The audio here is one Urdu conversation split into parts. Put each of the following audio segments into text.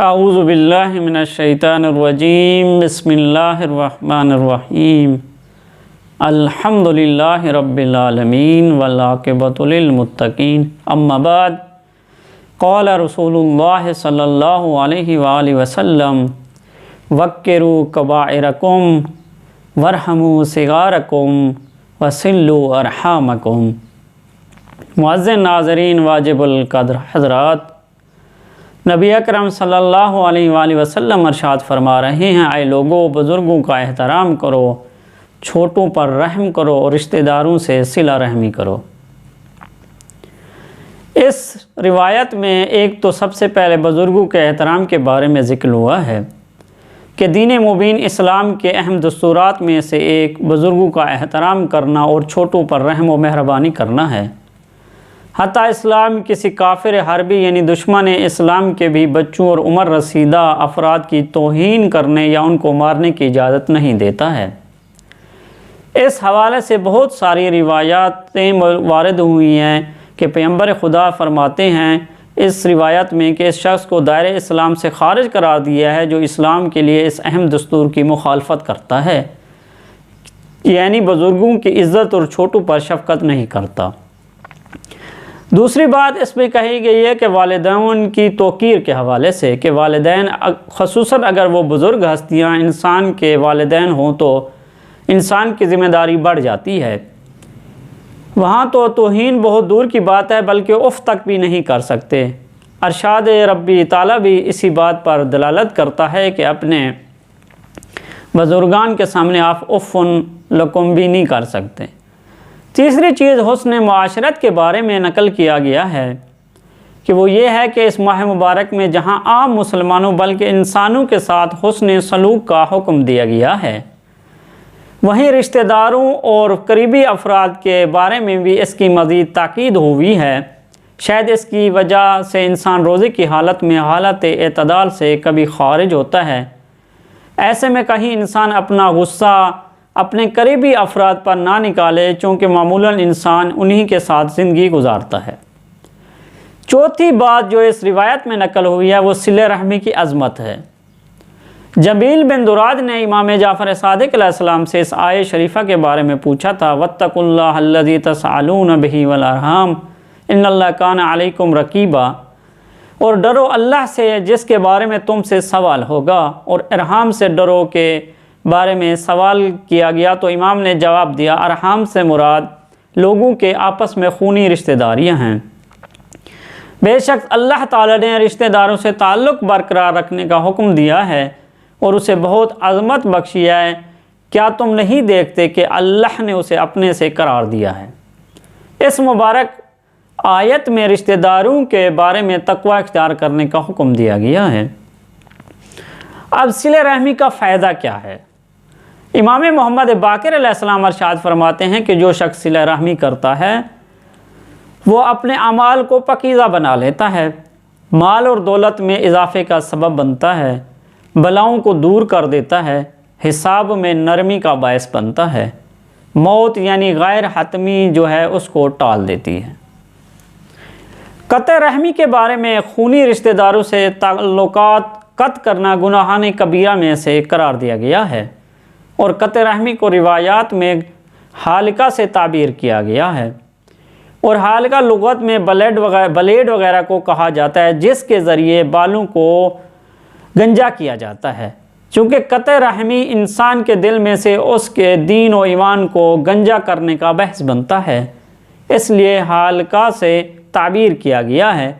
اعوذ باللہ من الشیطان الرجیم بسم اللہ الرحمن الرحیم الحمدللہ رب العالمین والعاقبۃ للمتقین اما بعد قال رسول اللہ صلی اللہ علیہ وآلہ وسلم وقروا کبائرکم وارحموا صغارکم وصلوا ارحامکم۔ معزز ناظرین واجب القدر حضرات، نبی اکرم صلی اللہ علیہ وآلہ وسلم ارشاد فرما رہے ہیں، اے لوگوں، بزرگوں کا احترام کرو، چھوٹوں پر رحم کرو اور رشتہ داروں سے صلہ رحمی کرو۔ اس روایت میں ایک تو سب سے پہلے بزرگوں کے احترام کے بارے میں ذکر ہوا ہے کہ دین مبین اسلام کے اہم دستورات میں سے ایک بزرگوں کا احترام کرنا اور چھوٹوں پر رحم و مہربانی کرنا ہے۔ حتیٰ اسلام کسی کافر حربی یعنی دشمن اسلام کے بھی بچوں اور عمر رسیدہ افراد کی توہین کرنے یا ان کو مارنے کی اجازت نہیں دیتا ہے۔ اس حوالے سے بہت ساری روایاتیں وارد ہوئی ہیں کہ پیغمبر خدا فرماتے ہیں اس روایت میں کہ اس شخص کو دائرہ اسلام سے خارج قرار دیا ہے جو اسلام کے لیے اس اہم دستور کی مخالفت کرتا ہے، یعنی بزرگوں کی عزت اور چھوٹوں پر شفقت نہیں کرتا۔ دوسری بات اس میں کہی گئی ہے کہ والدین کی توقیر کے حوالے سے کہ والدین خصوصاً اگر وہ بزرگ ہستیاں انسان کے والدین ہوں تو انسان کی ذمہ داری بڑھ جاتی ہے۔ وہاں تو توہین بہت دور کی بات ہے، بلکہ اف تک بھی نہیں کر سکتے۔ ارشاد ربی تعالیٰ بھی اسی بات پر دلالت کرتا ہے کہ اپنے بزرگان کے سامنے آپ اف لکم بھی نہیں کر سکتے۔ تیسری چیز حسن معاشرت کے بارے میں نقل کیا گیا ہے کہ وہ یہ ہے کہ اس ماہ مبارک میں جہاں عام مسلمانوں بلکہ انسانوں کے ساتھ حسن سلوک کا حکم دیا گیا ہے، وہیں رشتہ داروں اور قریبی افراد کے بارے میں بھی اس کی مزید تاکید ہوئی ہے۔ شاید اس کی وجہ سے انسان روزے کی حالت میں حالت اعتدال سے کبھی خارج ہوتا ہے۔ ایسے میں کہیں انسان اپنا غصہ اپنے قریبی افراد پر نہ نکالے، چونکہ معمولاً انسان انہی کے ساتھ زندگی گزارتا ہے۔ چوتھی بات جو اس روایت میں نقل ہوئی ہے وہ صلہ رحمی کی عظمت ہے۔ جمیل بن دراد نے امام جعفر صادق علیہ السلام سے اس آیت شریفہ کے بارے میں پوچھا تھا، وَاتَّقُوا اللَّهَ الَّذِي تَسْأَلُونَ بِهِ وَالْأَرْحَامَ إِنَّ اللَّهَ كَانَ عَلَيْكُمْ رَقِيبًا، اور ڈرو اللہ سے جس کے بارے میں تم سے سوال ہوگا، اور ارحام سے ڈرو کے بارے میں سوال کیا گیا تو امام نے جواب دیا، ارحام سے مراد لوگوں کے آپس میں خونی رشتہ داریاں ہیں۔ بے شک اللہ تعالیٰ نے رشتہ داروں سے تعلق برقرار رکھنے کا حکم دیا ہے اور اسے بہت عظمت بخشی ہے۔ کیا تم نہیں دیکھتے کہ اللہ نے اسے اپنے سے قرار دیا ہے؟ اس مبارک آیت میں رشتہ داروں کے بارے میں تقوی اختیار کرنے کا حکم دیا گیا ہے۔ اب صلہ رحمی کا فائدہ کیا ہے؟ امام محمد باقر علیہ السلام ارشاد فرماتے ہیں کہ جو شخص صلہ رحمی کرتا ہے وہ اپنے اعمال کو پاکیزہ بنا لیتا ہے، مال اور دولت میں اضافے کا سبب بنتا ہے، بلاؤں کو دور کر دیتا ہے، حساب میں نرمی کا باعث بنتا ہے، موت یعنی غیر حتمی جو ہے اس کو ٹال دیتی ہے۔ قطع رحمی کے بارے میں خونی رشتہ داروں سے تعلقات قطع کرنا گناہان کبیرہ میں سے قرار دیا گیا ہے، اور قطع رحمی کو روایات میں حالقہ سے تعبیر کیا گیا ہے، اور حالقہ لغت میں بلیڈ وغیرہ کو کہا جاتا ہے جس کے ذریعے بالوں کو گنجا کیا جاتا ہے۔ چونکہ قطع رحمی انسان کے دل میں سے اس کے دین و ایمان کو گنجا کرنے کا باعث بنتا ہے، اس لیے حالقہ سے تعبیر کیا گیا ہے،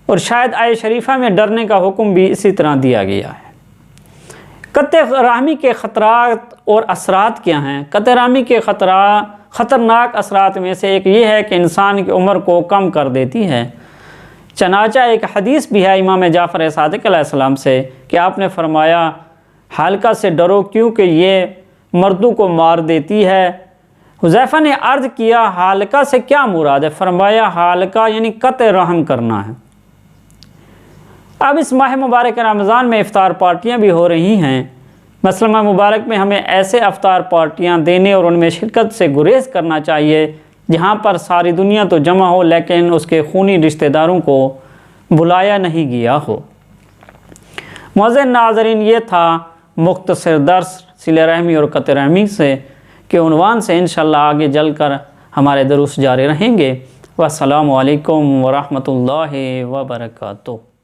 اور شاید آیت شریفہ میں ڈرنے کا حکم بھی اسی طرح دیا گیا ہے۔ قطع رحمی کے خطرات اور اثرات کیا ہیں؟ قطع رحمی کے خطرناک اثرات میں سے ایک یہ ہے کہ انسان کی عمر کو کم کر دیتی ہے۔ چنانچہ ایک حدیث بھی ہے امام جعفر صادق علیہ السلام سے کہ آپ نے فرمایا، حالقہ سے ڈرو کیونکہ یہ مردوں کو مار دیتی ہے۔ حذیفہ نے عرض کیا، حالقہ سے کیا مراد ہے؟ فرمایا، حالقہ یعنی قطع رحم کرنا ہے۔ اب اس ماہ مبارک رمضان میں افطار پارٹیاں بھی ہو رہی ہیں۔ مثلا ماہ مبارک میں ہمیں ایسے افطار پارٹیاں دینے اور ان میں شرکت سے گریز کرنا چاہیے جہاں پر ساری دنیا تو جمع ہو لیکن اس کے خونی رشتہ داروں کو بلایا نہیں گیا ہو۔ معزز ناظرین، یہ تھا مختصر درس صلہ رحمی اور قطع رحمی سے کے عنوان سے انشاءاللہ آگے چل کر ہمارے دروس جاری رہیں گے۔ والسلام علیکم ورحمۃ اللہ وبرکاتہ۔